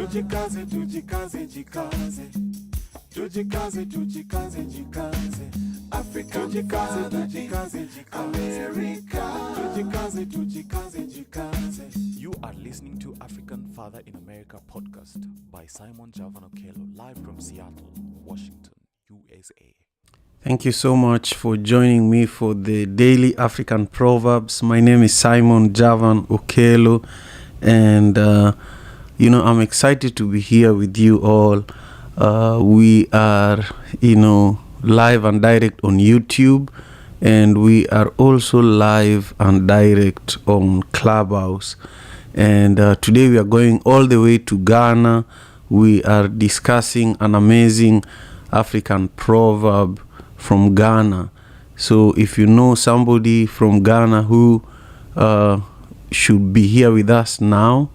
Tujikaze, tujikaze, jikaze. Tujikaze, tujikaze, jikaze. Africa, tujikaze, tujikaze, jikaze. America, tujikaze, tujikaze, jikaze. You are listening to African Father in America podcast by Simon Javan Okelo, live from Seattle, Washington, USA. Thank you so much for joining me for the Daily African Proverbs. My name is Simon Javan Okelo, and I'm excited to be here with you all. We are, live and direct on YouTube, and we are also live and direct on Clubhouse. And today we are going all the way to Ghana. We are discussing an amazing African proverb from Ghana. So if you know somebody from Ghana who should be here with us now,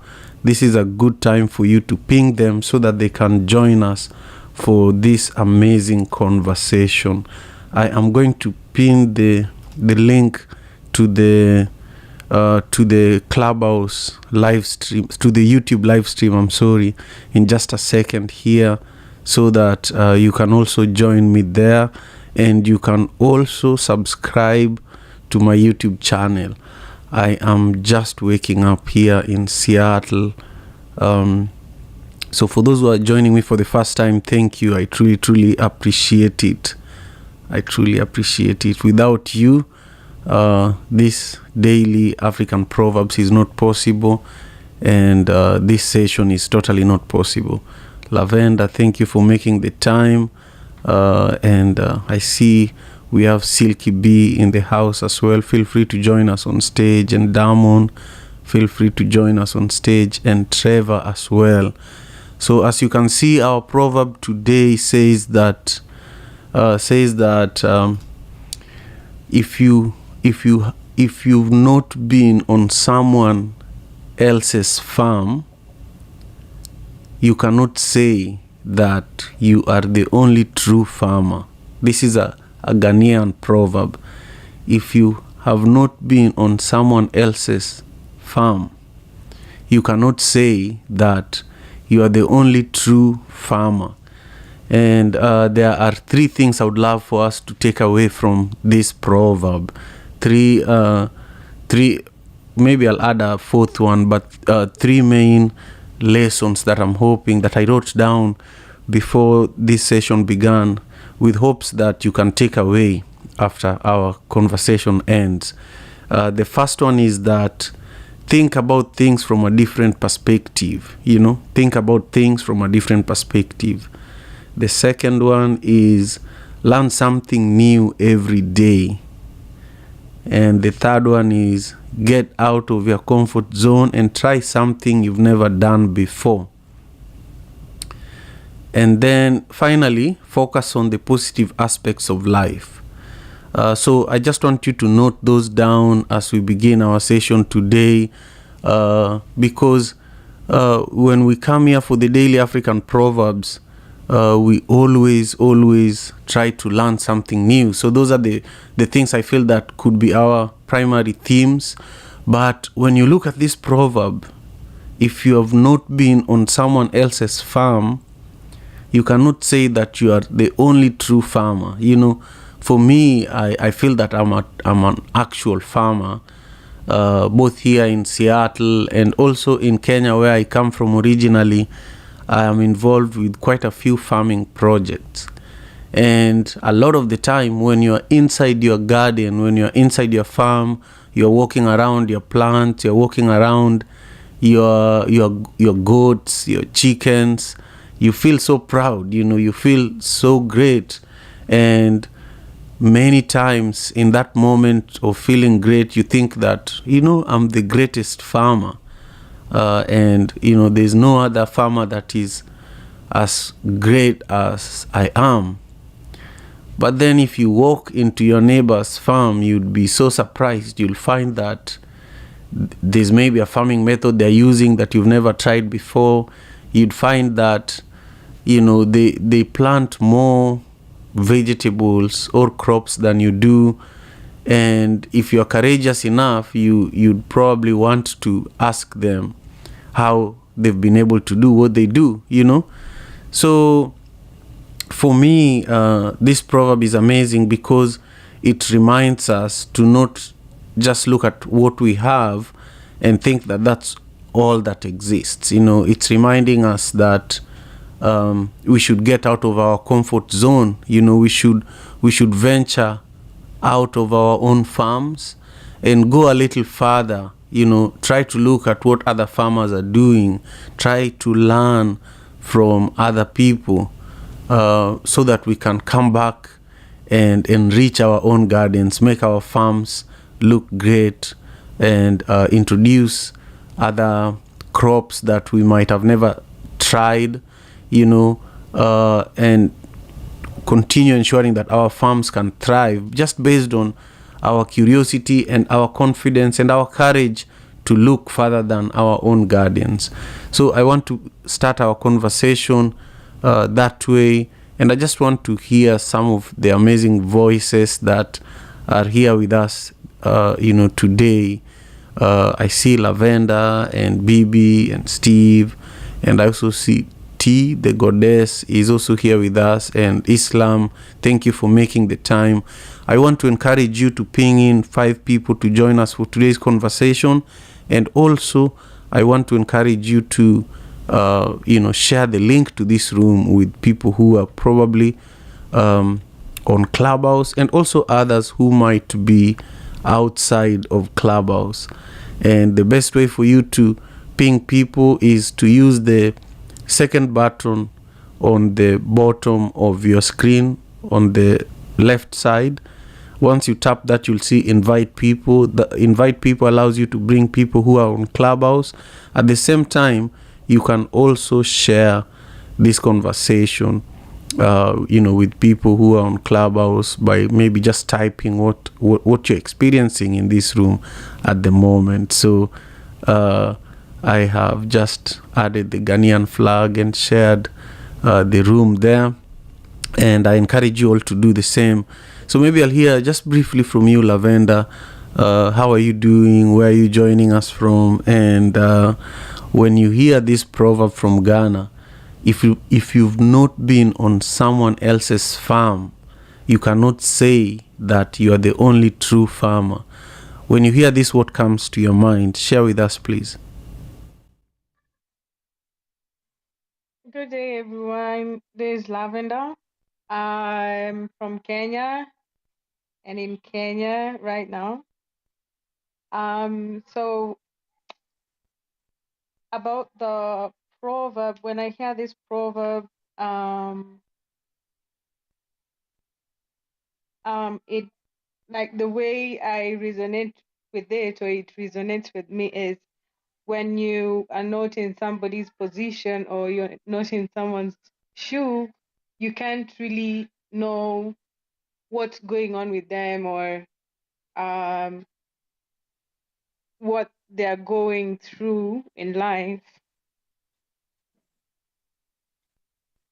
this is a good time for you to ping them so that they can join us for this amazing conversation. I am going to pin the link to the Clubhouse live stream, to the YouTube live stream, in just a second here, so that you can also join me there, and you can also subscribe to my YouTube channel. I am just waking up here in Seattle. So for those who are joining me for the first time, thank you. I truly appreciate it. Without you, this daily African Proverbs is not possible, and this session is totally not possible. Lavenda, thank you for making the time. And I see we have Silky B in the house as well. Feel free to join us on stage. And Damon, feel free to join us on stage. And Trevor as well. So as you can see, our proverb today says that if you've not been on someone else's farm, you cannot say that you are the only true farmer. This is a Ghanaian proverb. If you have not been on someone else's farm, you cannot say that you are the only true farmer. And there are three things I would love for us to take away from this proverb. Three, maybe I'll add a fourth one, but three main lessons that I'm hoping that I wrote down before this session began, with hopes that you can take away after our conversation ends. The first one is that think about things from a different perspective. Think about things from a different perspective. The second one is learn something new every day. And the third one is get out of your comfort zone and try something you've never done before. And then finally, focus on the positive aspects of life. So I just want you to note those down as we begin our session today, because when we come here for the Daily African Proverbs, we always try to learn something new. So those are the things I feel that could be our primary themes. But when you look at this proverb, if you have not been on someone else's farm, you cannot say that you are the only true farmer. For me, I feel that I'm an actual farmer, both here in Seattle and also in Kenya, where I come from originally. I am involved with quite a few farming projects. And a lot of the time, when you're inside your garden, when you're inside your farm, you're walking around your plants, you're walking around your goats, your chickens, you feel so proud, you feel so great. And many times in that moment of feeling great, you think that, I'm the greatest farmer. And there's no other farmer that is as great as I am. But then if you walk into your neighbor's farm, you'd be so surprised. You'll find that there's maybe a farming method they're using that you've never tried before. You'd find that they plant more vegetables or crops than you do. And if you're courageous enough, you'd probably want to ask them how they've been able to do what they do, you know. So for me, this proverb is amazing because it reminds us to not just look at what we have and think that that's all that exists. You know, it's reminding us that we should get out of our comfort zone. You know, we should venture out of our own farms and go a little further. You know, try to look at what other farmers are doing, try to learn from other people, so that we can come back and enrich our own gardens, make our farms look great, and introduce other crops that we might have never tried, you know, and continue ensuring that our farms can thrive just based on our curiosity and our confidence and our courage to look further than our own gardens. So I want to start our conversation that way, and I just want to hear some of the amazing voices that are here with us, you know, today. I see Lavender and Bibi and Steve, and I also see T, the goddess, is also here with us, and Islam. Thank you for making the time. I want to encourage you to ping in 5 people to join us for today's conversation, and also I want to encourage you to you know, share the link to this room with people who are probably on Clubhouse, and also others who might be outside of Clubhouse. And the best way for you to ping people is to use the second button on the bottom of your screen on the left side. Once you tap that, you'll see invite people. The invite people allows you to bring people who are on Clubhouse. At the same time, you can also share this conversation, you know, with people who are on Clubhouse by maybe just typing what you're experiencing in this room at the moment. So I have just added the Ghanaian flag and shared the room there, and I encourage you all to do the same. So maybe I'll hear just briefly from you, Lavender. How are you doing? Where are you joining us from? And when you hear this proverb from Ghana, if you've not been on someone else's farm, you cannot say that you are the only true farmer. When you hear this, what comes to your mind? Share with us, please. Good day, everyone. This is Lavender. I'm from Kenya and in Kenya right now. So about the proverb, when I hear this proverb, it like the way I resonate with it, or it resonates with me, is when you are not in somebody's position or you're not in someone's shoe, you can't really know what's going on with them, or what they're going through in life.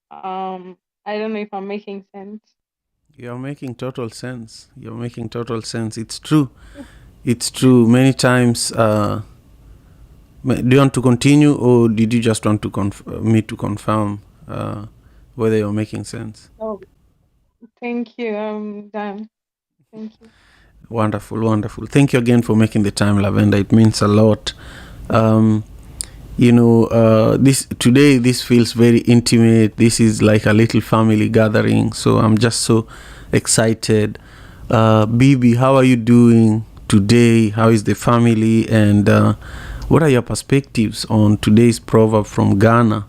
I don't know if I'm making sense. You're making total sense. You're making total sense. It's true. It's true. Many times, do you want to continue, or did you just want to me to confirm whether you're making sense? Oh, thank you. Done. Thank you. Wonderful, wonderful. Thank you again for making the time, Lavender. It means a lot. You know, this feels very intimate. This is like a little family gathering. So I'm just so excited. Bibi, how are you doing today? How is the family? And what are your perspectives on today's proverb from Ghana?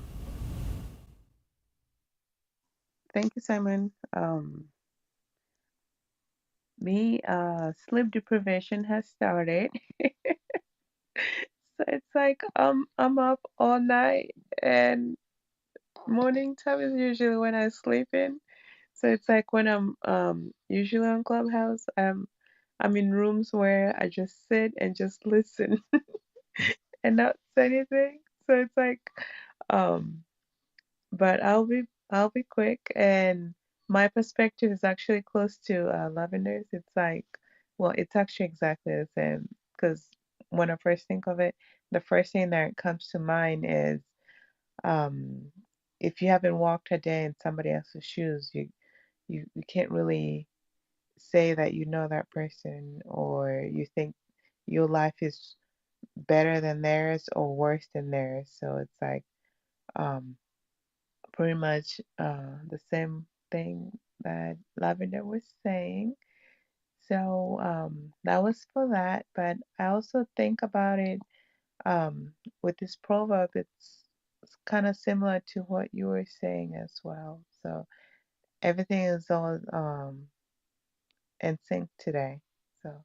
Thank you, Simon. Sleep deprivation has started. So it's like I'm up all night, and morning time is usually when I sleep in. So it's like when I'm usually on Clubhouse, I'm in rooms where I just sit and just listen and not say anything. So it's like but I'll be quick, and my perspective is actually close to Lavender's. It's like, well, it's actually exactly the same, because when I first think of it, the first thing that comes to mind is if you haven't walked a day in somebody else's shoes, you can't really say that you know that person, or you think your life is better than theirs or worse than theirs. So it's like pretty much the same thing that Lavender was saying. So that was for that. But I also think about it with this proverb, it's kind of similar to what you were saying as well. So everything is all in sync today. So,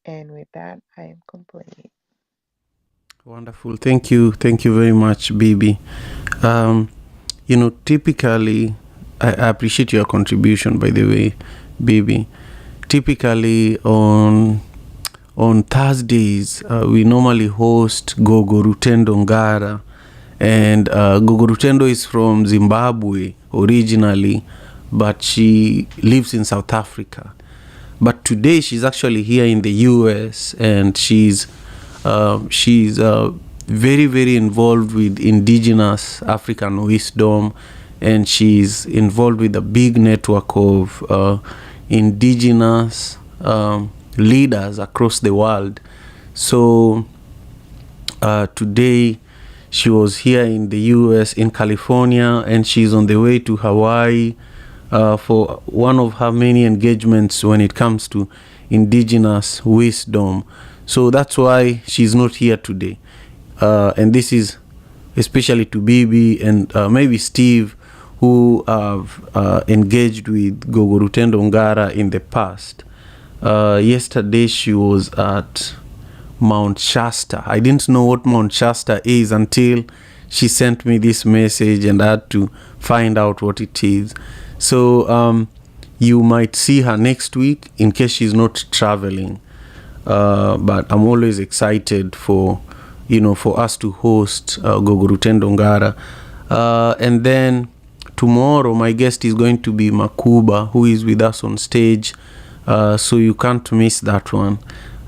and with that, I am complete. Wonderful. Thank you. Thank you very much, Bibi. Typically, I appreciate your contribution, by the way, Bibi. Typically, on Thursdays, we normally host Gogo Rutendo Ngara. And Gogo Rutendo is from Zimbabwe originally, but she lives in South Africa. But today she's actually here in the US, and she's very, very involved with indigenous African wisdom, and she's involved with a big network of indigenous leaders across the world. So today she was here in the US, in California, and she's on the way to Hawaii for one of her many engagements when it comes to indigenous wisdom. So that's why she's not here today. And this is especially to Bibi and maybe Steve, who have engaged with Gogo Rutendo Ngara in the past. Yesterday she was at Mount Shasta. I didn't know what Mount Shasta is until she sent me this message, and I had to find out what it is. So you might see her next week in case she's not traveling. But I'm always excited for us to host Gogo Rutendo Ngara. And then tomorrow my guest is going to be Makuba, who is with us on stage. So you can't miss that one.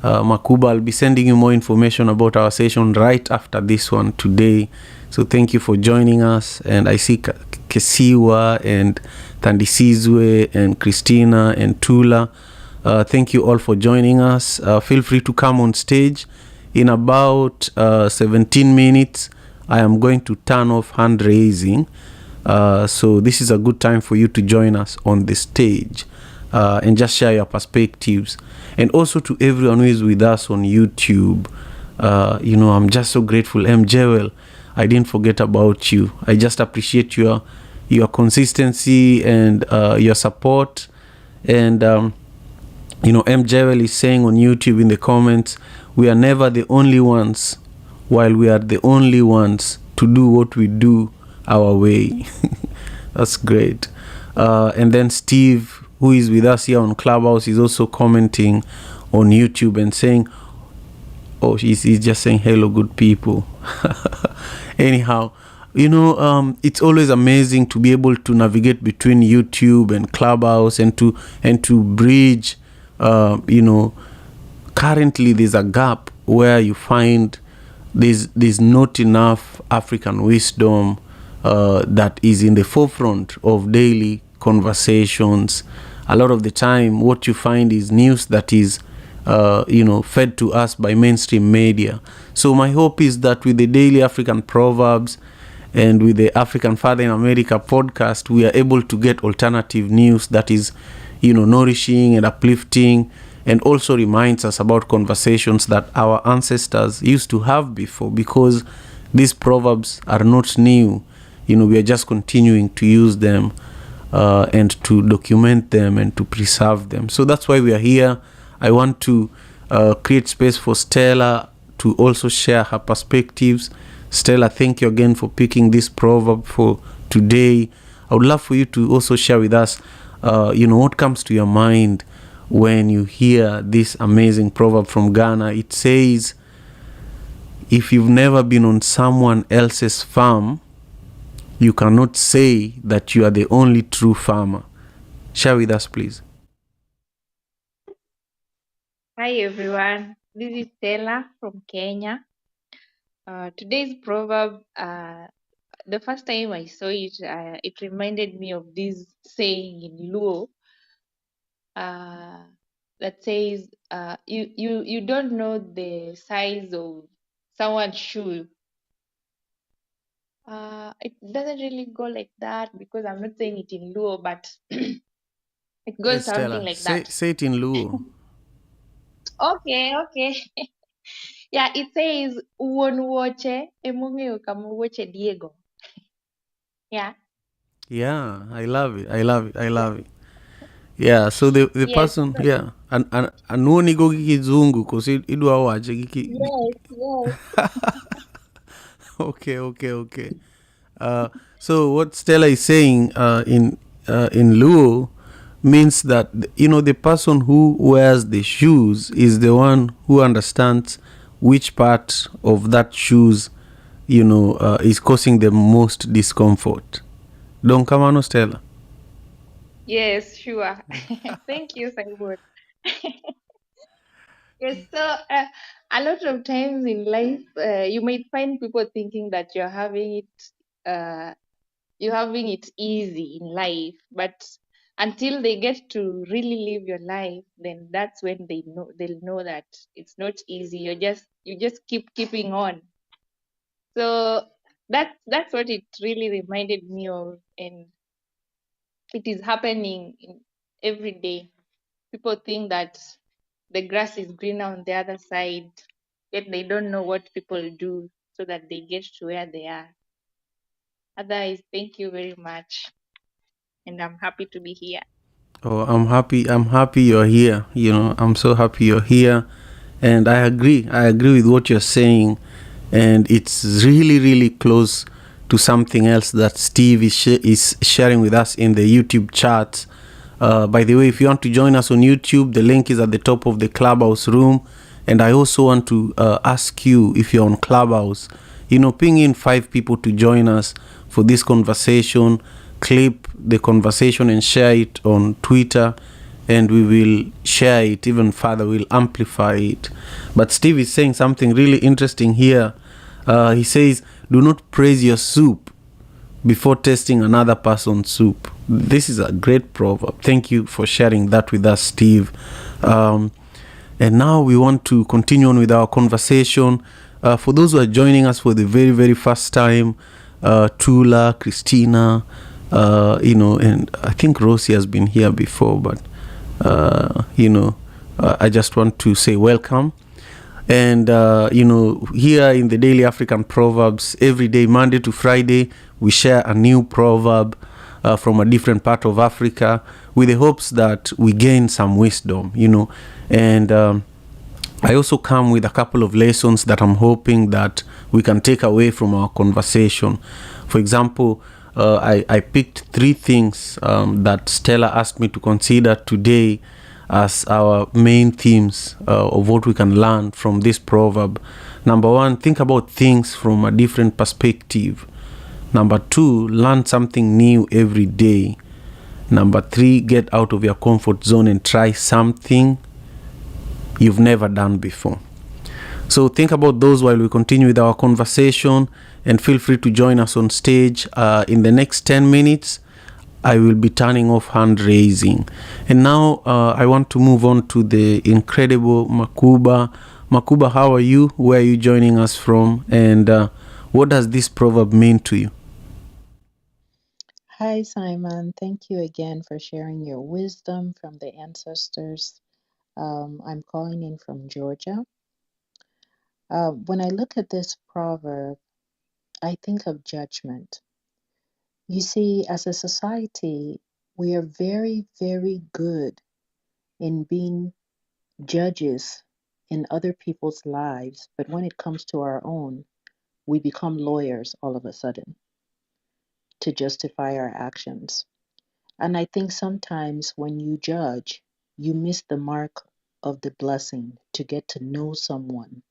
Makuba, I'll be sending you more information about our session right after this one today. So thank you for joining us. And I see Kesiwa and Thandisizwe and Christina and Tula. Thank you all for joining us. Feel free to come on stage. In about 17 minutes, I am going to turn off hand raising. So this is a good time for you to join us on the stage and just share your perspectives. And also to everyone who is with us on YouTube, I'm just so grateful. Jewel, I didn't forget about you. I just appreciate your consistency and your support. And Jewel is saying on YouTube in the comments, we are never the only ones, while we are the only ones to do what we do our way. That's great. And then Steve, who is with us here on Clubhouse, is also commenting on YouTube and saying, he's just saying hello, good people. Anyhow, it's always amazing to be able to navigate between YouTube and Clubhouse and to bridge. Currently there's a gap where you find there's not enough African wisdom that is in the forefront of daily conversations. A lot of the time what you find is news that is fed to us by mainstream media. So my hope is that with the Daily African Proverbs and with the African Father in America podcast, we are able to get alternative news that is nourishing and uplifting, and also reminds us about conversations that our ancestors used to have before, because these proverbs are not new. We are just continuing to use them and to document them and to preserve them. So that's why we are here. I want to create space for Stella to also share her perspectives. Stella, thank you again for picking this proverb for today. I would love for you to also share with us what comes to your mind when you hear this amazing proverb from Ghana. It says, if you've never been on someone else's farm, you cannot say that you are the only true farmer. Share with us, please. Hi everyone. This is Stella from Kenya. Today's proverb, the first time I saw it, it reminded me of this saying in Luo that says, you don't know the size of someone's shoe. It doesn't really go like that because I'm not saying it in Luo, but it goes Yes, something Stella. like Say that. say it in Luo. Okay. Yeah, it says, Uon woche, emungeo kamuwoche Diego. Yeah. Yeah, I love it. I love it. I love it. Yeah, so the Yes. person, yeah, and anuoni go giki zungu cause idwa wache giki. Yes. Okay. So what Stella is saying in Luo means that the person who wears the shoes is the one who understands which part of that shoes is causing the most discomfort. Don't come on, Stella. Yes, sure. Thank you, Simon. Yes, so a lot of times in life, you might find people thinking that you're having it easy in life, but until they get to really live your life, then that's when they'll know that it's not easy. You just keeping on. So that's what it really reminded me of, and it is happening in every day. People think that the grass is greener on the other side, yet they don't know what people do so that they get to where they are. Otherwise, thank you very much, and I'm happy to be here. Oh, I'm happy. I'm happy you're here. I'm so happy you're here, and I agree. I agree with what you're saying, and it's really, really close to something else that Steve is sharing with us in the YouTube chat. By the way, if you want to join us on YouTube, the link is at the top of the Clubhouse room. And I also want to ask you, if you're on Clubhouse, ping in 5 people to join us for this conversation. Clip the conversation and share it on Twitter, and we will share it even further. We'll amplify it. But Steve is saying something really interesting here. He says, do not praise your soup before tasting another person's soup. This is a great proverb. Thank you for sharing that with us, Steve. And now we want to continue on with our conversation. For those who are joining us for the very, very first time, Tula, Christina, and I think Rosie has been here before, but, I just want to say welcome. And, here in the Daily African Proverbs, every day, Monday to Friday, we share a new proverb from a different part of Africa with the hopes that we gain some wisdom, And I also come with a couple of lessons that I'm hoping that we can take away from our conversation. For example, I picked 3 things that Stella asked me to consider today as our main themes of what we can learn from this proverb. Number 1, think about things from a different perspective. Number 2, learn something new every day. Number 3, get out of your comfort zone and try something you've never done before. So think about those while we continue with our conversation, and feel free to join us on stage. In the next 10 minutes, I will be turning off hand raising. And now I want to move on to the incredible Makuba. Makuba, how are you? Where are you joining us from? And what does this proverb mean to you? Hi, Simon. Thank you again for sharing your wisdom from the ancestors. I'm calling in from Georgia. When I look at this proverb, I think of judgment. You see, as a society, we are very, very good in being judges in other people's lives, but when it comes to our own, we become lawyers all of a sudden to justify our actions. And I think sometimes when you judge, you miss the mark of the blessing to get to know someone,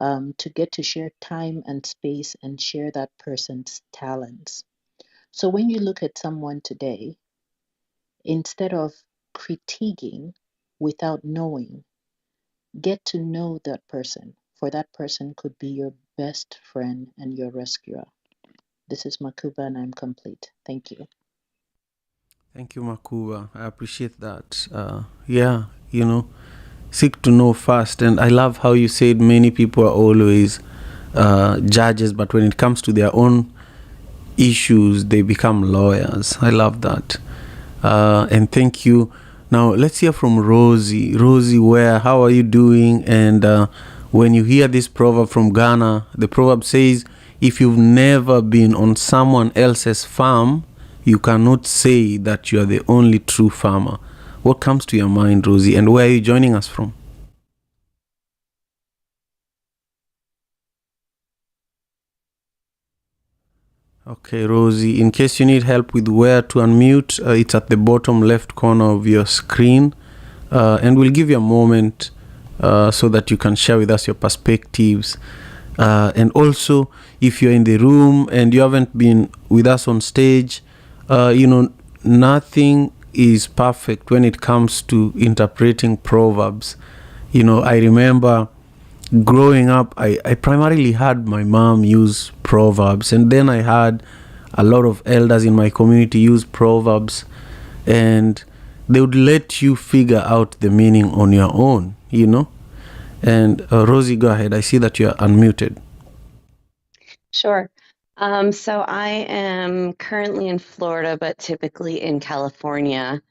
to get to share time and space and share that person's talents. So when you look at someone today, instead of critiquing without knowing, Get to know that person, for that person could be your best friend and your rescuer. This is Makuba, and I'm complete. Thank you. Thank you, Makuba. I appreciate that. Seek to know first. And I love how you said many people are always judges, but when it comes to their own issues, they become lawyers. I love that. And thank you. Now, let's hear from Rosie. Rosie, how are you doing? And when you hear this proverb from Ghana, the proverb says, if you've never been on someone else's farm, you cannot say that you are the only true farmer. What comes to your mind, Rosie, and where are you joining us from? Okay, Rosie, in case you need help with where to unmute, it's at the bottom left corner of your screen. And we'll give you a moment so that you can share with us your perspectives. And also, if you're in the room and you haven't been with us on stage, nothing is perfect when it comes to interpreting proverbs. I remember growing up, I primarily had my mom use proverbs, and then I had a lot of elders in my community use proverbs, and they would let you figure out the meaning on your own, And Rosie, go ahead. I see that you're unmuted. Sure. So I am currently in Florida, but typically in California.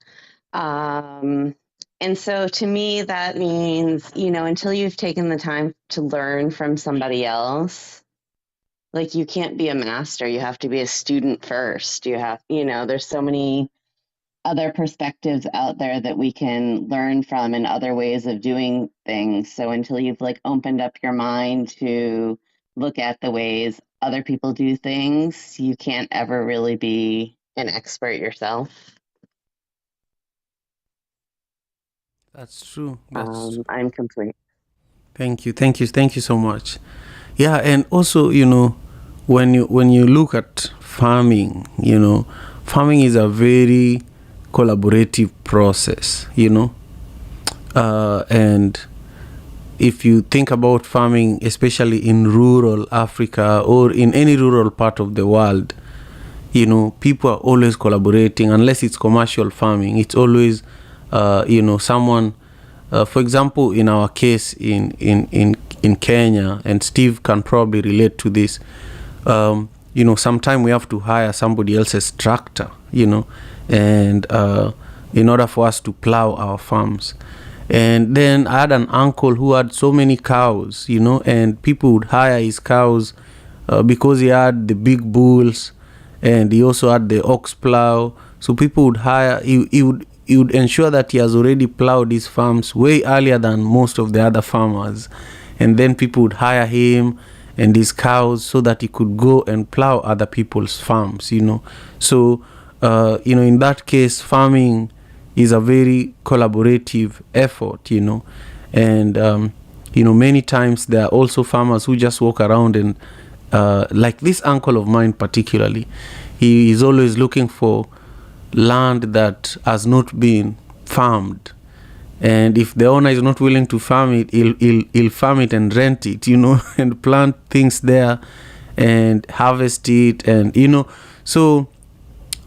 And so to me, that means, until you've taken the time to learn from somebody else, like you can't be a master, you have to be a student first. You have, there's so many other perspectives out there that we can learn from and other ways of doing things. So until you've opened up your mind to look at the ways other people do things, you can't ever really be an expert yourself. That's true. I'm complete. Thank you so much. Yeah, and also, when you look at farming, farming is a very collaborative process, and if you think about farming, especially in rural Africa or in any rural part of the world, people are always collaborating. Unless it's commercial farming, it's always someone, for example, in our case in Kenya, and Steve can probably relate to this, sometimes we have to hire somebody else's tractor, and in order for us to plow our farms. And then I had an uncle who had so many cows, and people would hire his cows because he had the big bulls, and he also had the ox plow. So people would hire, he would ensure that he has already plowed his farms way earlier than most of the other farmers. And then people would hire him and his cows so that he could go and plow other people's farms, So, in that case, farming is a very collaborative effort, And, many times there are also farmers who just walk around and, like this uncle of mine particularly, he is always looking for land that has not been farmed, and if the owner is not willing to farm it, he'll farm it and rent it, and plant things there and harvest it, and so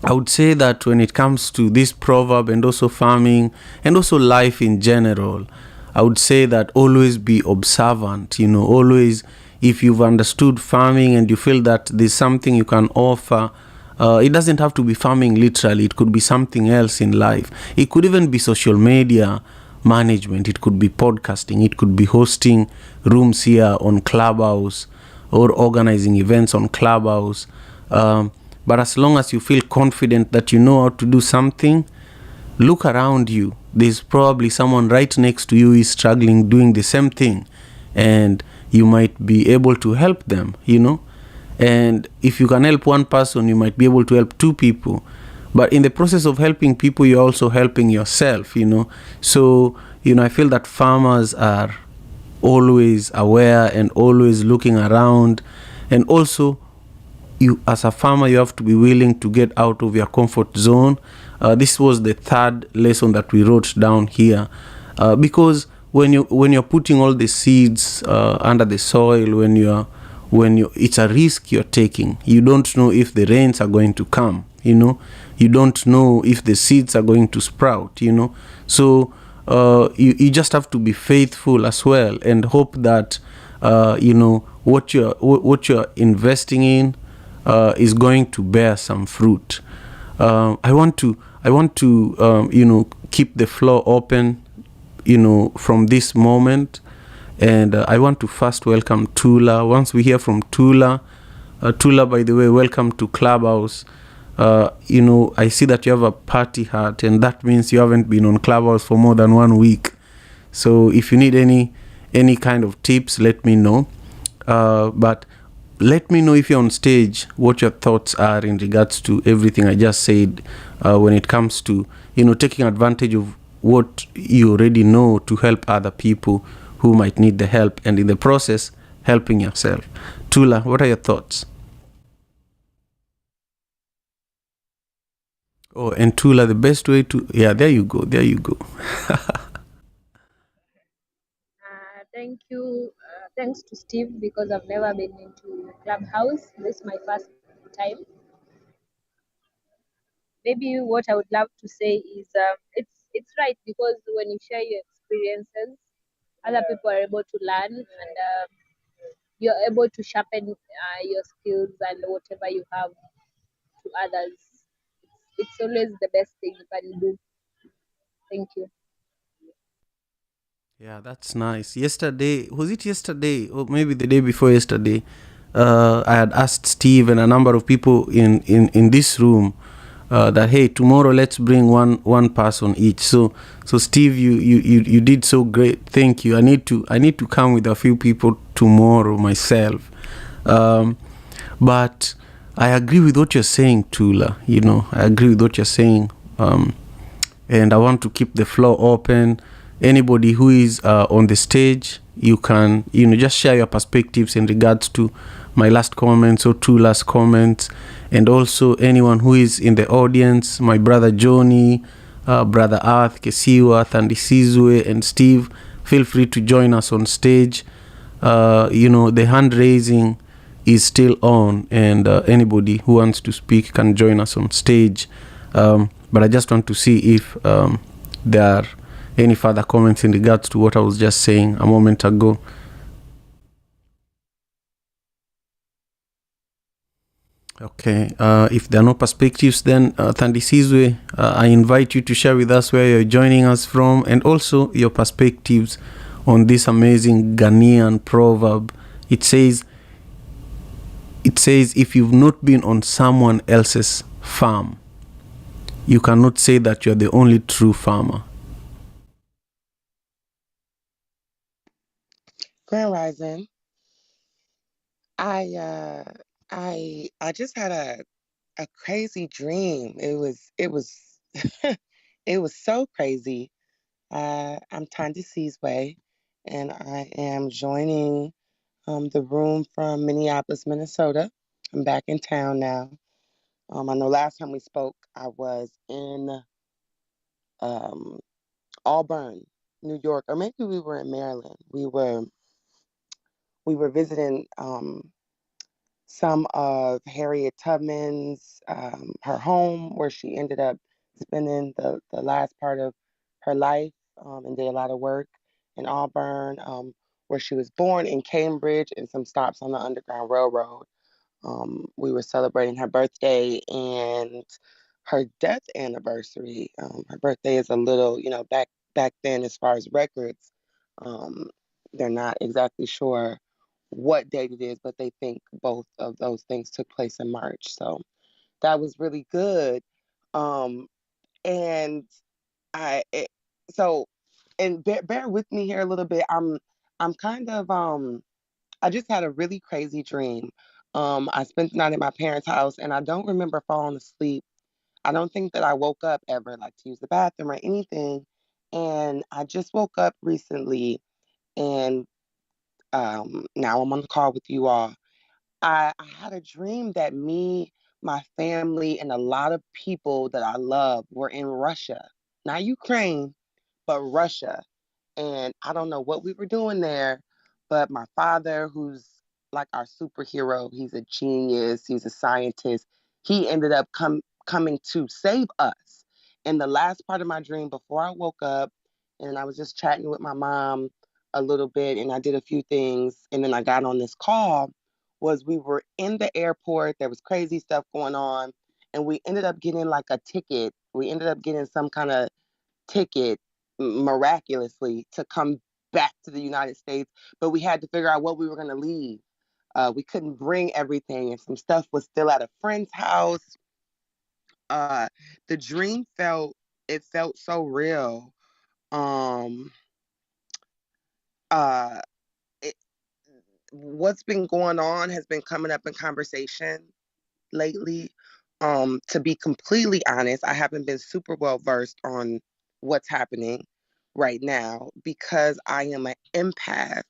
I would say that when it comes to this proverb and also farming and also life in general, I would say that always be observant, always, if you've understood farming and you feel that there's something you can offer. It doesn't have to be farming literally. It could be something else in life. It could even be social media management. It could be podcasting. It could be hosting rooms here on Clubhouse or organizing events on Clubhouse. But as long as you feel confident that you know how to do something, look around you. There's probably someone right next to you is struggling doing the same thing, and you might be able to help them, And if you can help one person, you might be able to help two people. But in the process of helping people, you're also helping yourself, So, I feel that farmers are always aware and always looking around. And also, you as a farmer, you have to be willing to get out of your comfort zone. This was the third lesson that we wrote down here. Because when you're putting all the seeds under the soil, it's a risk you're taking. You don't know if the rains are going to come, you don't know if the seeds are going to sprout, so you just have to be faithful as well, and hope that what you're investing in is going to bear some fruit. I want to keep the floor open from this moment, and I want to first welcome Tula. Once we hear from Tula, by the way, welcome to Clubhouse. I see that you have a party hat, and that means you haven't been on Clubhouse for more than 1 week. So if you need any kind of tips, let me know. But let me know, if you're on stage, what your thoughts are in regards to everything I just said, when it comes to taking advantage of what you already know to help other people who might need the help, and in the process helping yourself. Tula, what are your thoughts? Oh, and Tula, the best way to there you go. Thank you. Thanks to Steve, because I've never been into Clubhouse. This is my first time. Maybe what I would love to say is it's right, because when you share your experiences, other people are able to learn, and you're able to sharpen your skills and whatever you have to others. It's always the best thing you can do. Thank you. Yeah, that's nice. Was it yesterday or maybe the day before yesterday? I had asked Steve and a number of people in this room that, hey, tomorrow let's bring one person each. So Steve, you did so great. Thank you. I need to come with a few people tomorrow myself. But I agree with what you're saying, Tula. I agree with what you're saying. And I want to keep the floor open. Anybody who is on the stage, you can just share your perspectives in regards to my last comments or Tula's comments, and also anyone who is in the audience, my brother Johnny, brother Arth, Kesiwa, Thandi Sizwe, and Steve. Feel free to join us on stage. The hand raising is still on, and anybody who wants to speak can join us on stage. But I just want to see if there are any further comments in regards to what I was just saying a moment ago. Okay, if there are no perspectives, then Thandi Sizwe, I invite you to share with us where you're joining us from, and also your perspectives on this amazing Ghanaian proverb. It says, if you've not been on someone else's farm, you cannot say that you're the only true farmer. Grand Rising. I just had a crazy dream. It was it was so crazy. I'm Thandi Sizwe, and I am joining the room from Minneapolis, Minnesota. I'm back in town now. I know last time we spoke, I was in Auburn, New York, or maybe we were in Maryland. We were visiting some of Harriet Tubman's her home, where she ended up spending the last part of her life, and did a lot of work in Auburn, where she was born, in Cambridge, and some stops on the Underground Railroad. We were celebrating her birthday and her death anniversary. Her birthday is a little, back then, as far as records, they're not exactly sure what date it is, but they think both of those things took place in March. So that was really good. And I, it, so, and bear with me here a little bit. I'm kind of, I just had a really crazy dream. I spent the night at my parents' house, and I don't remember falling asleep. I don't think that I woke up ever, like to use the bathroom or anything. And I just woke up recently, and now I'm on the call with you all. I had a dream that me, my family, and a lot of people that I love were in Russia, not Ukraine, but Russia. And I don't know what we were doing there, but my father, who's like our superhero, he's a genius, he's a scientist, he ended up coming to save us. And the last part of my dream, before I woke up, and I was just chatting with my mom a little bit, and I did a few things, and then I got on this call, was we were in the airport, there was crazy stuff going on, and we ended up getting like a ticket. We ended up getting some kind of ticket miraculously to come back to the United States, but we had to figure out what we were going to leave. We couldn't bring everything, and some stuff was still at a friend's house. The dream felt so real. Um, uh, it, what's been going on has been coming up in conversation lately. To be completely honest, I haven't been super well versed on what's happening right now because I am an empath.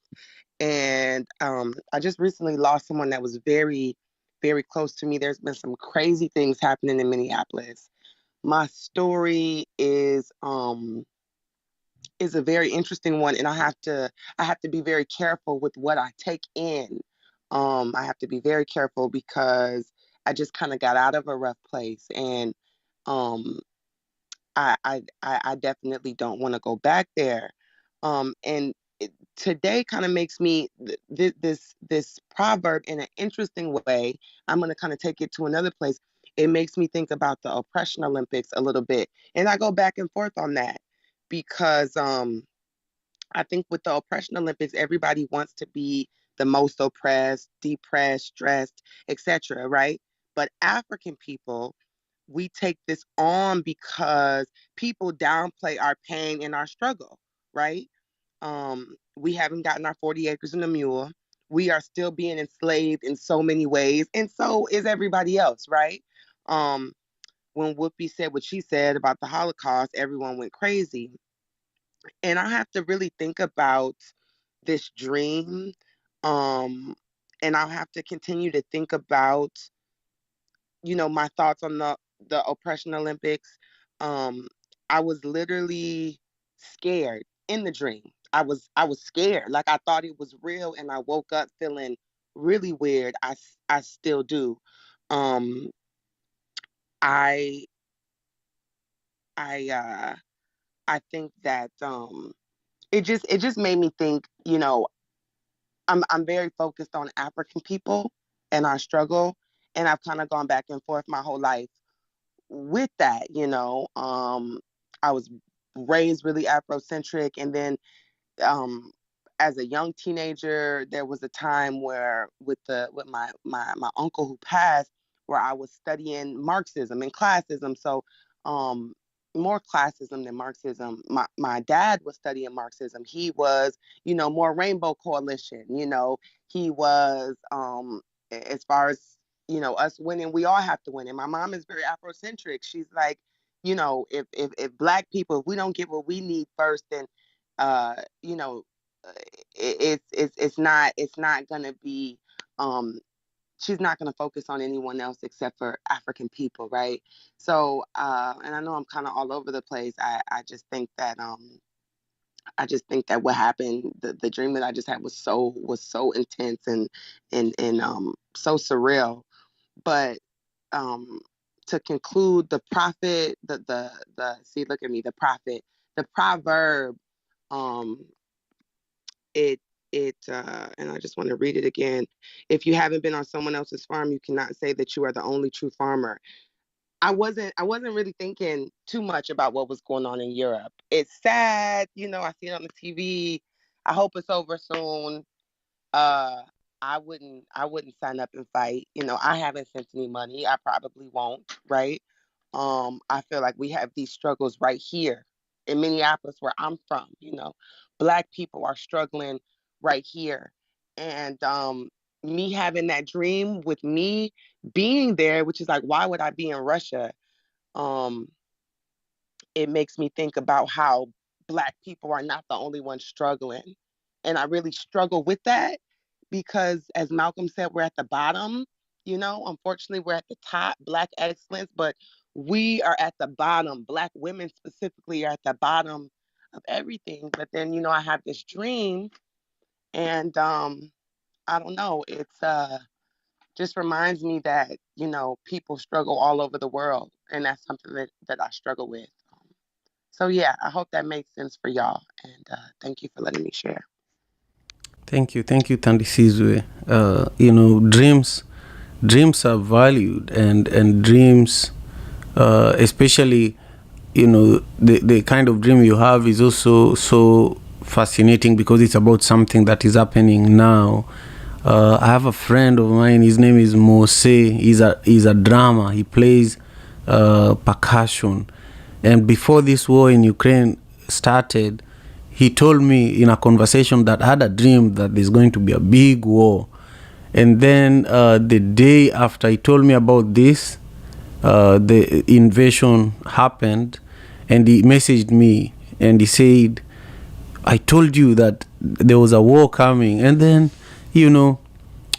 And I just recently lost someone that was very, very close to me. There's been some crazy things happening in Minneapolis. My story is a very interesting one, and I have to be very careful with what I take in. I have to be very careful because I just kind of got out of a rough place, and um, I definitely don't want to go back there. And today kind of makes me this proverb in an interesting way. I'm going to kind of take it to another place. It makes me think about the oppression Olympics a little bit, and I go back and forth on that because I think with the oppression Olympics, everybody wants to be the most oppressed, depressed, stressed, etc. Right? But African people, we take this on because people downplay our pain and our struggle, right? We haven't gotten our 40 acres and a mule. We are still being enslaved in so many ways, and so is everybody else, right? Um, when Whoopi said what she said about the Holocaust, everyone went crazy. And I have to really think about this dream. Um, and I'll have to continue to think about, my thoughts on the oppression Olympics. Um, I was literally scared in the dream. I was scared. Like I thought it was real, and I woke up feeling really weird. I still do. Um, I I I think that it just made me think, I'm very focused on African people and our struggle, and I've kind of gone back and forth my whole life with that. I was raised really Afrocentric, and then um, as a young teenager, there was a time where with my uncle who passed, where I was studying Marxism and classism. So um, more classism than Marxism. My dad was studying Marxism. He was, more Rainbow Coalition. He was as far as us winning, we all have to win. And my mom is very Afrocentric. She's like, if black people, if we don't get what we need first, then uh, you know, it's not gonna be. She's not gonna focus on anyone else except for African people, right? So, and I know I'm kind of all over the place. I just think that what happened, the dream that I just had was so intense and so surreal. But um, to conclude, the prophet, the see, look at me, the prophet, the proverb, um, it and I just want to read it again. If you haven't been on someone else's farm, you cannot say that you are the only true farmer. I wasn't really thinking too much about what was going on in Europe. It's sad, I see it on the TV. I hope it's over soon. uh I wouldn't sign up and fight. I haven't sent any money. I probably won't, right? I feel like we have these struggles right here in Minneapolis where I'm from. Black people are struggling right here. And me having that dream with me being there, which is like, why would I be in Russia? Um, it makes me think about how Black people are not the only ones struggling. And I really struggle with that because, as Malcolm said, we're at the bottom. Unfortunately, we're at the top, Black excellence, but we are at the bottom. Black women specifically are at the bottom of everything. But then, you know, I have this dream, and I don't know, it's just reminds me that, you know, people struggle all over the world, and that's something that I struggle with. So yeah, I hope that makes sense for y'all, and thank you for letting me share. Thank you, Thandisizwe. You know, dreams are valued, and dreams, especially, you know, the kind of dream you have is also so fascinating because it's about something that is happening now. I have a friend of mine. His name is Mose. He's a drummer. He plays percussion. And before this war in Ukraine started, he told me in a conversation that I had a dream that there's going to be a big war. And then the day after he told me about this, the invasion happened, and he messaged me and he said, I told you that there was a war coming. And then, you know,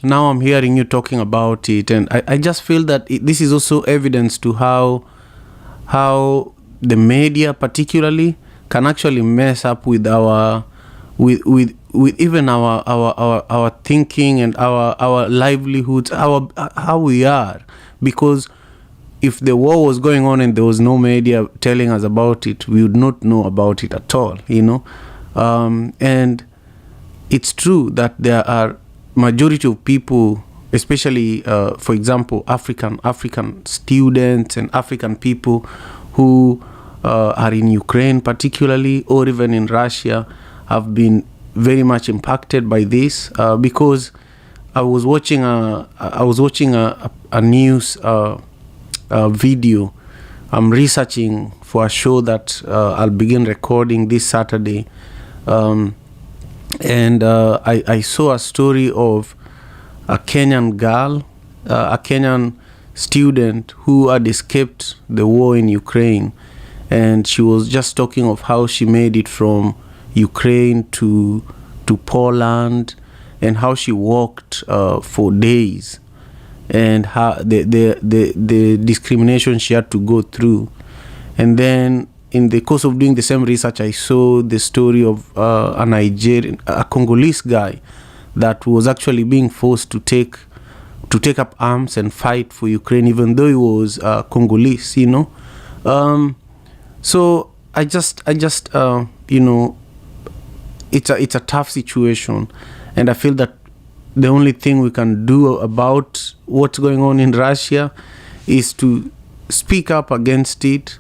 now I'm hearing you talking about it, and I just feel that this is also evidence to how the media particularly can actually mess up with our with even our thinking and our livelihoods, how we are. Because if the war was going on and there was no media telling us about it, we would not know about it at all, you know. And it's true that there are majority of people, especially for example African students and African people who are in Ukraine particularly, or even in Russia, have been very much impacted by this, because I was watching a news video. I'm researching for a show that I'll begin recording this Saturday, and I saw a story of a Kenyan girl, a Kenyan student who had escaped the war in Ukraine, and she was just talking of how she made it from Ukraine to Poland, and how she walked for days, and how the discrimination she had to go through. And then in the course of doing the same research, I saw the story of a Congolese guy that was actually being forced to take up arms and fight for Ukraine, even though he was Congolese, you know. So I just you know, it's a tough situation, and I feel that the only thing we can do about what's going on in Russia is to speak up against it,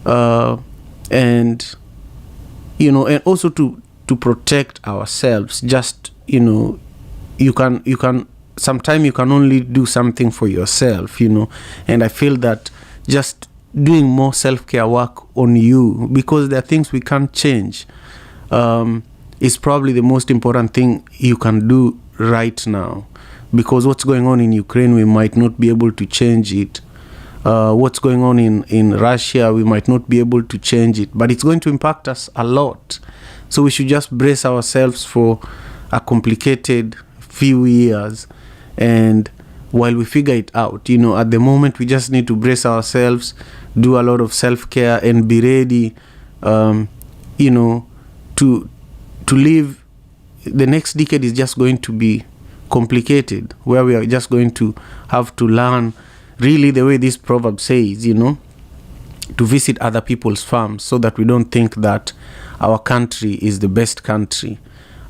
and you know, and also to protect ourselves. Just, you know, you can sometimes you can only do something for yourself, you know, and I feel that just doing more self-care work on you, because there are things we can't change, is probably the most important thing you can do right now. Because what's going on in Ukraine, we might not be able to change it. What's going on in Russia, we might not be able to change it, but it's going to impact us a lot. So we should just brace ourselves for a complicated few years, and while we figure it out, you know, at the moment we just need to brace ourselves, do a lot of self-care, and be ready, you know, to live. The next decade is just going to be complicated, where we are just going to have to learn, really, the way this proverb says, you know, to visit other people's farms, so that we don't think that our country is the best country,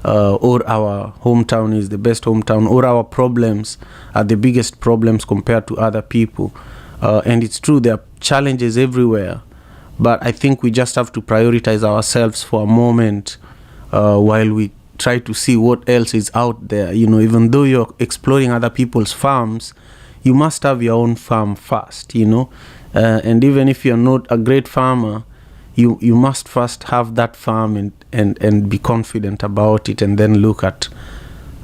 or our hometown is the best hometown, or our problems are the biggest problems compared to other people. And it's true, there are challenges everywhere, but I think we just have to prioritize ourselves for a moment, while we try to see what else is out there. You know, even though you're exploring other people's farms, you must have your own farm first, you know. And even if you're not a great farmer, you must first have that farm and be confident about it, and then look at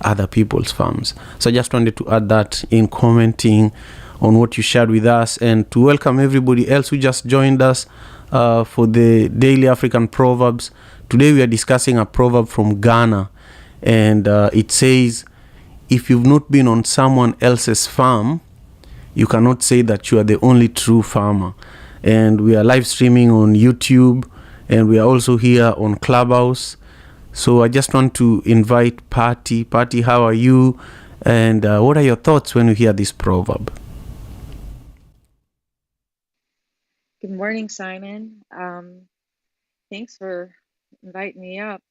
other people's farms. So I just wanted to add that in commenting on what you shared with us, and to welcome everybody else who just joined us for the Daily African Proverbs. Today we are discussing a proverb from Ghana, and it says, if you've not been on someone else's farm, you cannot say that you are the only true farmer. And we are live streaming on YouTube and we are also here on Clubhouse. So I just want to invite Patty. Patty, how are you? And what are your thoughts when you hear this proverb? Good morning, Simon. Thanks for inviting me up.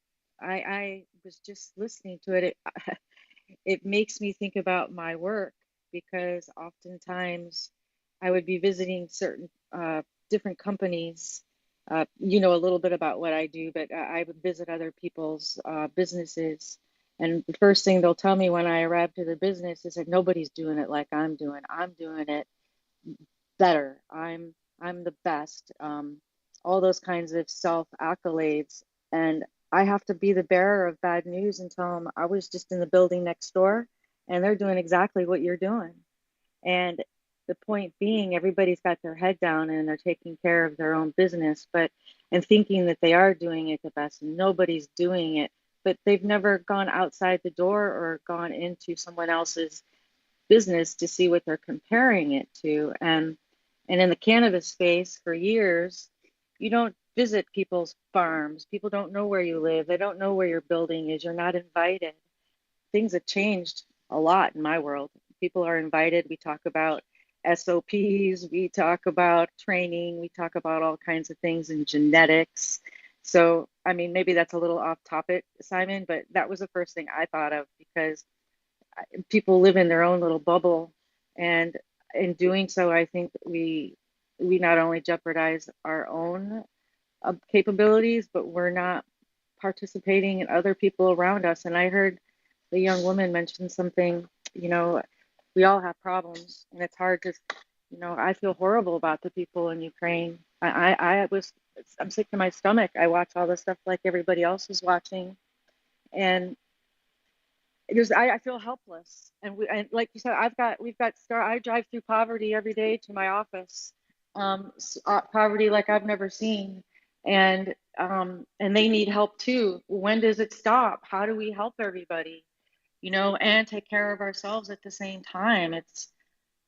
I was just listening to it. It makes me think about my work, because oftentimes I would be visiting certain different companies. You know a little bit about what I do, but I would visit other people's businesses. And the first thing they'll tell me when I arrive to the business is that nobody's doing it like I'm doing. I'm doing it better. I'm the best. All those kinds of self accolades. And I have to be the bearer of bad news and tell them I was just in the building next door and they're doing exactly what you're doing. And the point being, everybody's got their head down and they're taking care of their own business, and thinking that they are doing it the best, and nobody's doing it, but they've never gone outside the door or gone into someone else's business to see what they're comparing it to. And in the cannabis space for years, you don't visit people's farms. People don't know where you live. They don't know where your building is. You're not invited. Things have changed a lot in my world. People are invited. We talk about SOPs. We talk about training. We talk about all kinds of things in genetics. So, I mean, maybe that's a little off topic, Simon, but that was the first thing I thought of, because people live in their own little bubble. And in doing so, I think we not only jeopardize our own capabilities, but we're not participating in other people around us. And I heard the young woman mention something, we all have problems, and it's hard to, I feel horrible about the people in Ukraine. I'm sick to my stomach. I watch all this stuff like everybody else is watching, and I feel helpless. And like you said, I drive through poverty every day to my office, poverty like I've never seen, and they need help too. When does it stop? How do we help everybody, and take care of ourselves at the same time?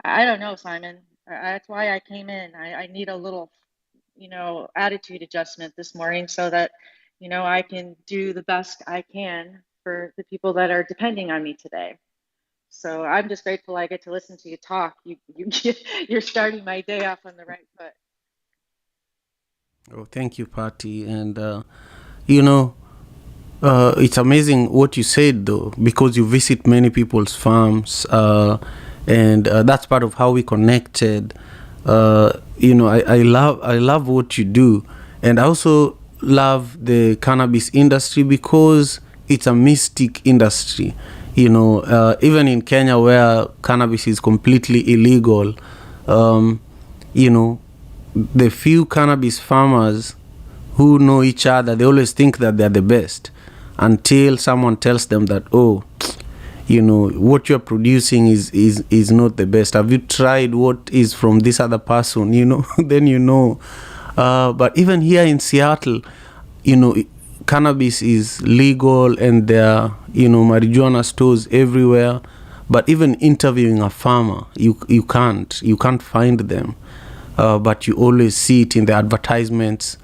I don't know, Simon. That's why I came in. I need a little, attitude adjustment this morning so that, I can do the best I can for the people that are depending on me today. So I'm just grateful I get to listen to you talk. You're starting my day off on the right foot. Oh, thank you, Patty. And, it's amazing what you said, though, because you visit many people's farms, and that's part of how we connected. I love what you do, and I also love the cannabis industry because it's a mystic industry. Even in Kenya, where cannabis is completely illegal, the few cannabis farmers who know each other, they always think that they're the best, until someone tells them that, what you're producing is not the best. Have you tried what is from this other person? Then but even here in Seattle, cannabis is legal, and there are, marijuana stores everywhere. But even interviewing a farmer, you can't find them. But you always see it in the advertisements.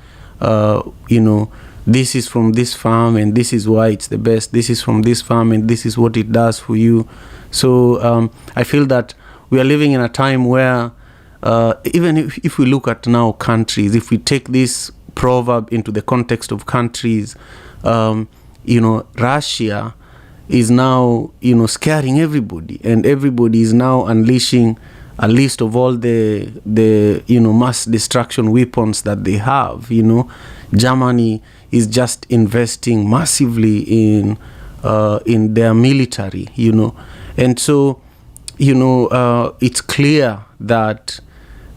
This is from this farm, and this is why it's the best. This is from this farm, and this is what it does for you. So I feel that we are living in a time where even if we look at now countries, if we take this proverb into the context of countries, Russia is now, scaring everybody, and everybody is now unleashing a list of all the mass destruction weapons that they have. Germany is just investing massively in their military, and so it's clear that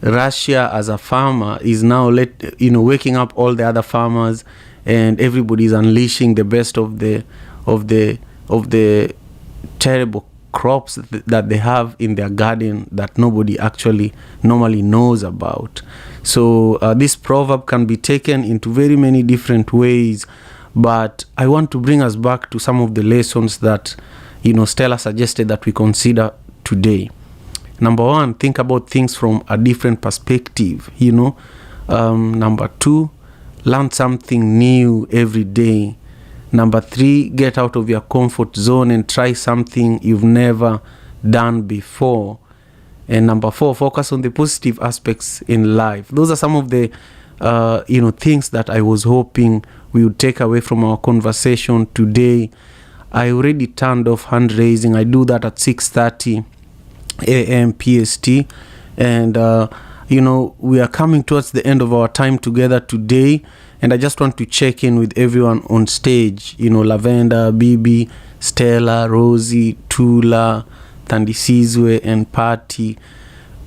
Russia as a farmer is now waking up all the other farmers, and everybody is unleashing the best of the terrible crops that they have in their garden that nobody actually normally knows about. So this proverb can be taken into very many different ways, but I want to bring us back to some of the lessons that Stella suggested that we consider today. Number one, think about things from a different perspective. Number two, learn something new every day. Number 3, get out of your comfort zone and try something you've never done before. And number 4, focus on the positive aspects in life. Those are some of the things that I was hoping we would take away from our conversation today. I already turned off hand raising. I do that at 6:30 a.m. PST. And we are coming towards the end of our time together today, and I just want to check in with everyone on stage. Lavender, Bibi, Stella, Rosie, Tula, Thandisizwe, and Patty.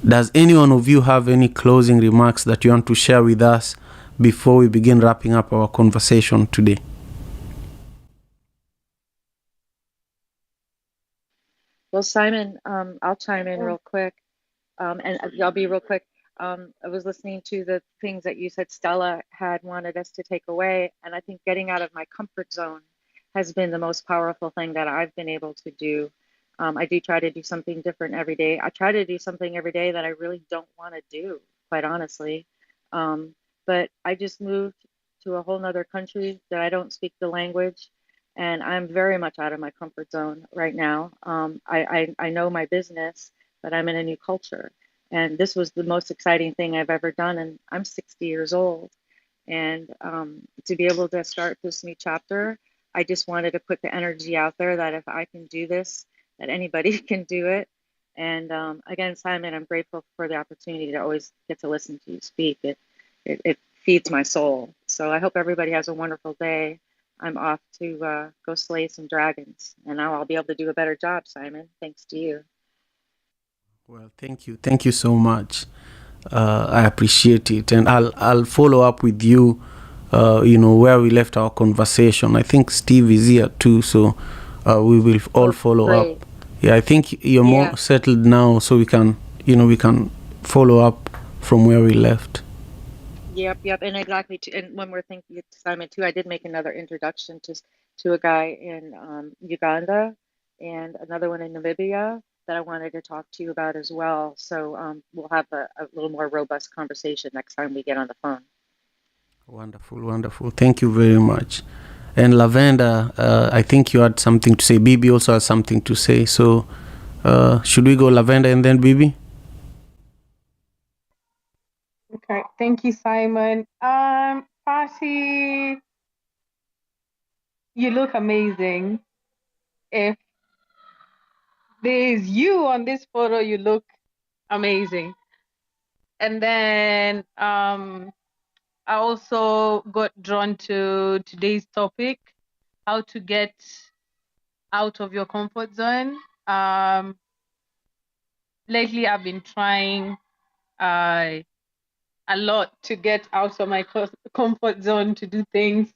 Does any one of you have any closing remarks that you want to share with us before we begin wrapping up our conversation today? Well, Simon, I'll chime in real quick, and I'll be real quick. I was listening to the things that you said Stella had wanted us to take away, and I think getting out of my comfort zone has been the most powerful thing that I've been able to do. I do try to do something different every day. I try to do something every day that I really don't want to do, quite honestly. But I just moved to a whole nother country that I don't speak the language, and I'm very much out of my comfort zone right now. I know my business, but I'm in a new culture. And this was the most exciting thing I've ever done. And I'm 60 years old. And to be able to start this new chapter, I just wanted to put the energy out there that if I can do this, that anybody can do it. And again, Simon, I'm grateful for the opportunity to always get to listen to you speak. It feeds my soul. So I hope everybody has a wonderful day. I'm off to go slay some dragons. And now I'll be able to do a better job, Simon, thanks to you. Well, thank you. Thank you so much. I appreciate it. And I'll follow up with you, where we left our conversation. I think Steve is here too, so we will all follow great. up. Yeah, I think you're more settled now, so we can follow up from where we left. Yep, and exactly. And when we're thinking, Simon, too, I did make another introduction to a guy in Uganda and another one in Namibia that I wanted to talk to you about as well. So we'll have a little more robust conversation next time we get on the phone. Wonderful. Thank you very much. And Lavender, I think you had something to say. Bibi also has something to say. So should we go Lavender and then Bibi? Okay, thank you, Simon. Patty, you look amazing. If there's you on this photo, you look amazing. And then I also got drawn to today's topic, how to get out of your comfort zone. Lately, I've been trying a lot to get out of my comfort zone, to do things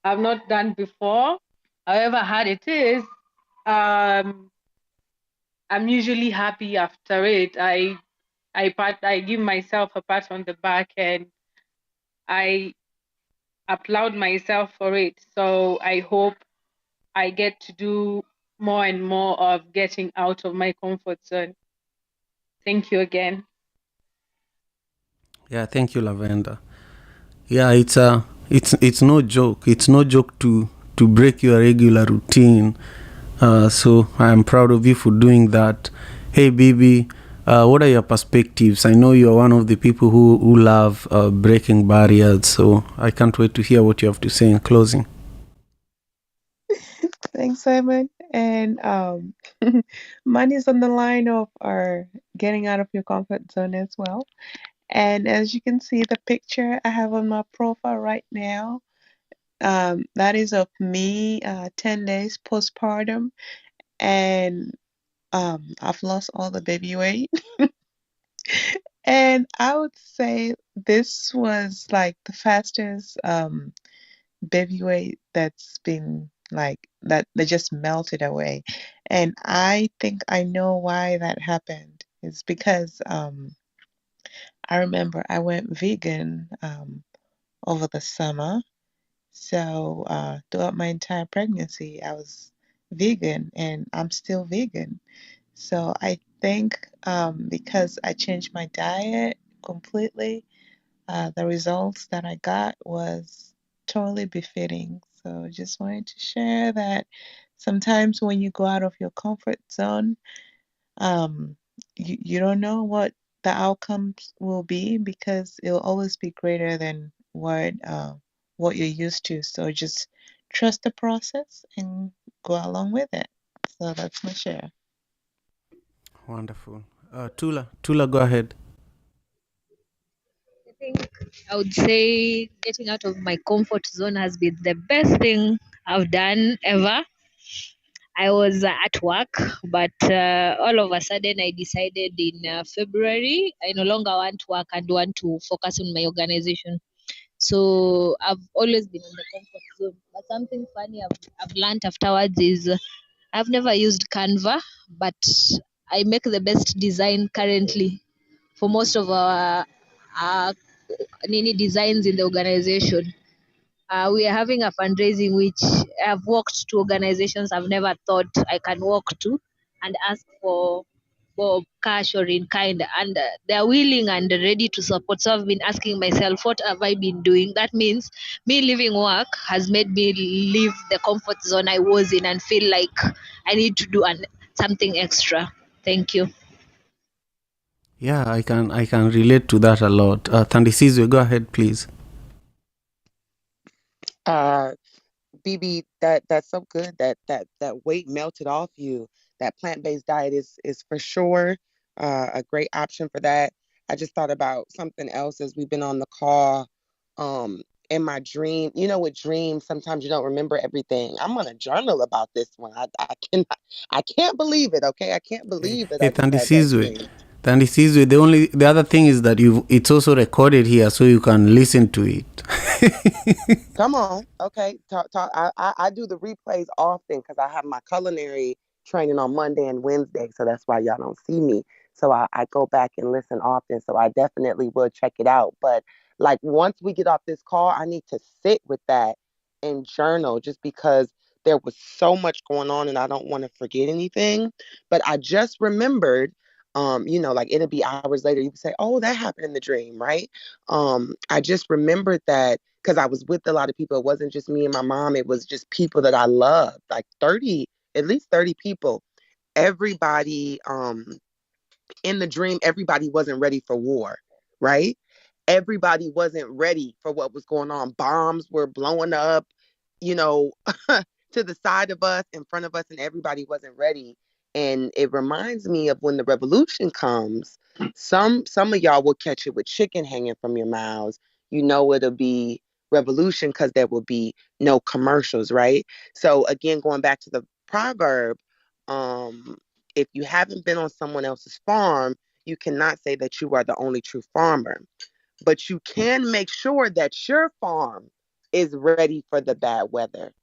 I've not done before. However hard it is, I'm usually happy after it. I give myself a pat on the back and I applaud myself for it. So I hope I get to do more and more of getting out of my comfort zone. Thank you again. Yeah, thank you, Lavender. Yeah, it's no joke. It's no joke to break your regular routine. So I am proud of you for doing that. Hey, Bibi, what are your perspectives? I know you are one of the people who love breaking barriers. So I can't wait to hear what you have to say in closing. Thanks, Simon. And mine is on the line of our getting out of your comfort zone as well. And as you can see, the picture I have on my profile right now, that is of me 10 days postpartum. And I've lost all the baby weight. And I would say this was like the fastest baby weight that's been like that just melted away. And I think I know why that happened. It's because I remember I went vegan over the summer. So throughout my entire pregnancy, I was vegan and I'm still vegan. So I think because I changed my diet completely, the results that I got was totally befitting. So just wanted to share that sometimes when you go out of your comfort zone, you don't know what the outcomes will be because it'll always be greater than what you're used to. So just trust the process and go along with it. So that's my share. Wonderful. Tula, go ahead. I think I would say getting out of my comfort zone has been the best thing I've done ever. I was at work, but all of a sudden I decided in February I no longer want to work and want to focus on my organization. So I've always been in the comfort zone. But something funny I've learned afterwards is I've never used Canva, but I make the best design currently for most of our designs in the organization. We are having a fundraising which I've walked to organizations I've never thought I can walk to and ask for cash or in kind, and they're willing and ready to support. So I've been asking myself, what have I been doing? That means me leaving work has made me leave the comfort zone I was in and feel like I need to do something extra. Thank you. Yeah, I can relate to that a lot. Thandisizwe, go ahead, please. BB, that's so good that weight melted off you. That plant-based diet is for sure a great option for that. I just thought about something else as we've been on the call. In my dream, with dreams, sometimes you don't remember everything. I'm gonna journal about this one. I can't believe it. Okay, I can't believe that I just had that dream. Thandisizwe, the other thing is that it's also recorded here, so you can listen to it. Come on, okay. Talk. I do the replays often because I have my culinary training on Monday and Wednesday, so that's why y'all don't see me. So I go back and listen often. So I definitely will check it out. But like once we get off this call, I need to sit with that and journal just because there was so much going on and I don't want to forget anything. But I just remembered. Like it'll be hours later, you can say, oh, that happened in the dream, right? I just remembered that because I was with a lot of people. It wasn't just me and my mom. It was just people that I loved, like at least 30 people. Everybody in the dream, everybody wasn't ready for war, right? Everybody wasn't ready for what was going on. Bombs were blowing up, to the side of us, in front of us, and everybody wasn't ready. And it reminds me of when the revolution comes, some of y'all will catch it with chicken hanging from your mouths. It'll be revolution because there will be no commercials, right? So again, going back to the proverb, if you haven't been on someone else's farm, you cannot say that you are the only true farmer. But you can make sure that your farm is ready for the bad weather.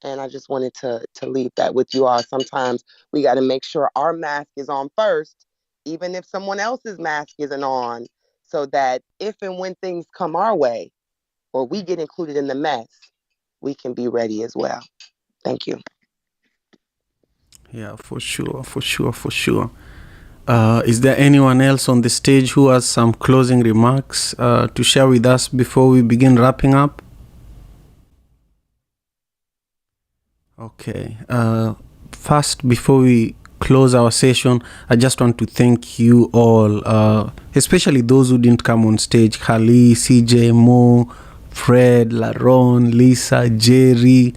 And I just wanted to leave that with you all. Sometimes we got to make sure our mask is on first, even if someone else's mask isn't on, so that if and when things come our way or we get included in the mess, we can be ready as well. Thank you. Yeah, for sure. Is there anyone else on the stage who has some closing remarks to share with us before we begin wrapping up? Okay. First, before we close our session, I just want to thank you all, especially those who didn't come on stage. Khali, CJ, Mo, Fred, Laron, Lisa, Jerry,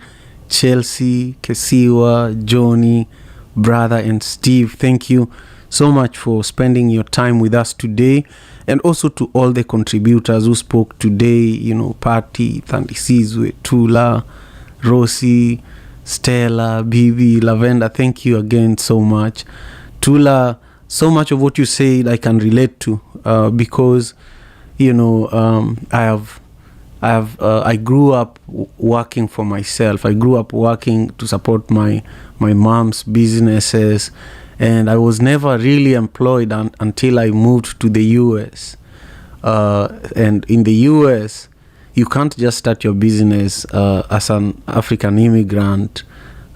Chelsea, Kesiwa, Johnny, Brother, and Steve. Thank you so much for spending your time with us today. And also to all the contributors who spoke today, Patty, Thandisizwe, Tula, Rosie, Stella, Bibi, Lavender, thank you again so much. Tula, so much of what you said I can relate to because, I grew up working for myself. I grew up working to support my mom's businesses, and I was never really employed until I moved to the US. And in the US, you can't just start your business as an African immigrant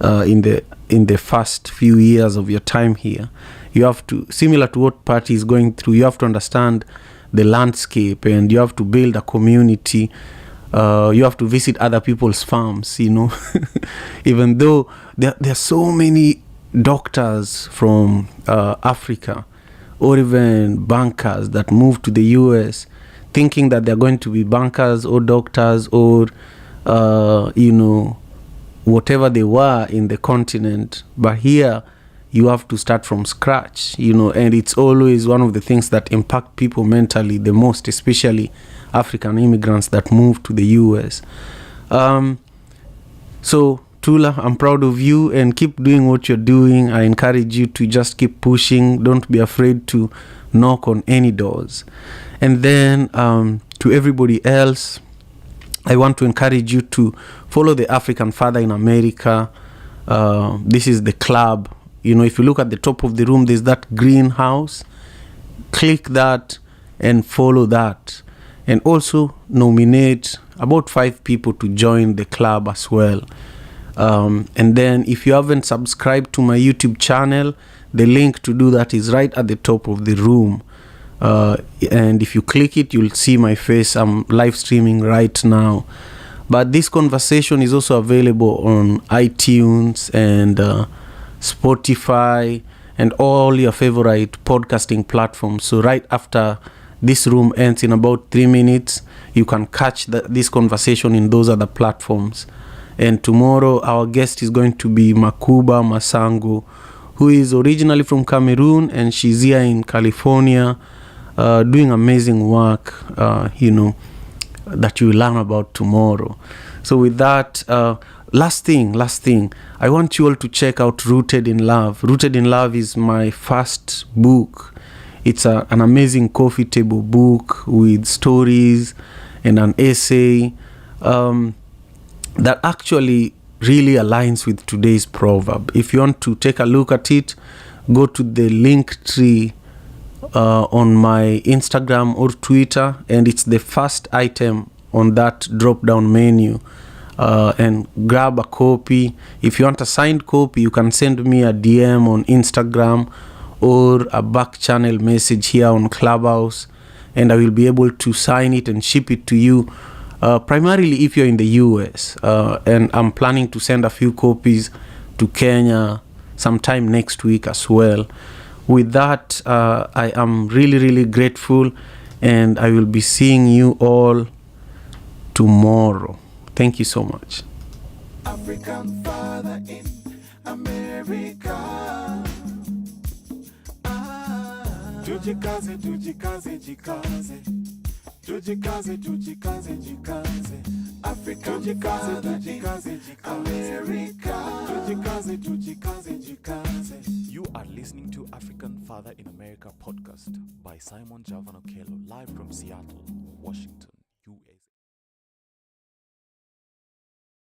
in the first few years of your time here. You have to, similar to what Patty is going through, you have to understand the landscape, and you have to build a community. You have to visit other people's farms, even though there are so many doctors from Africa, or even bankers that move to the US thinking that they're going to be bankers or doctors or whatever they were in the continent. But here you have to start from scratch, and it's always one of the things that impact people mentally the most, especially African immigrants that move to the US. So Tula, I'm proud of you, and keep doing what you're doing. I encourage you to just keep pushing. Don't be afraid to knock on any doors. And then to everybody else, I want to encourage you to follow the African Father in America. This is the club. If you look at the top of the room, there's that green house. Click that and follow that. And also nominate about 5 people to join the club as well. And then if you haven't subscribed to my YouTube channel, the link to do that is right at the top of the room. And if you click it, you'll see my face. I'm live streaming right now. But this conversation is also available on iTunes and Spotify and all your favorite podcasting platforms. So right after this room ends in about 3 minutes, you can catch this conversation in those other platforms. And tomorrow our guest is going to be Makuba Masango, who is originally from Cameroon, and she's here in California doing amazing work, that you will learn about tomorrow. So with that, last thing, I want you all to check out Rooted in Love. Rooted in Love is my first book. It's an amazing coffee table book with stories and an essay that actually really aligns with today's proverb. If you want to take a look at it, go to the link tree on my Instagram or Twitter, and it's the first item on that drop down menu, and grab a copy. If you want a signed copy, you can send me a DM on Instagram or a back channel message here on Clubhouse, and I will be able to sign it and ship it to you, primarily if you're in the US, and I'm planning to send a few copies to Kenya sometime next week as well. With that, I am really, really grateful, and I will be seeing you all tomorrow. Thank you so much. African Father in America. Tujikaze, tujikaze, jikaze. Tujikaze, tujikaze, jikaze. African Father in America. Tujikaze, tujikaze, jikaze. You are listening to African Father in America podcast by Simon Javan Okelo, live from Seattle, Washington.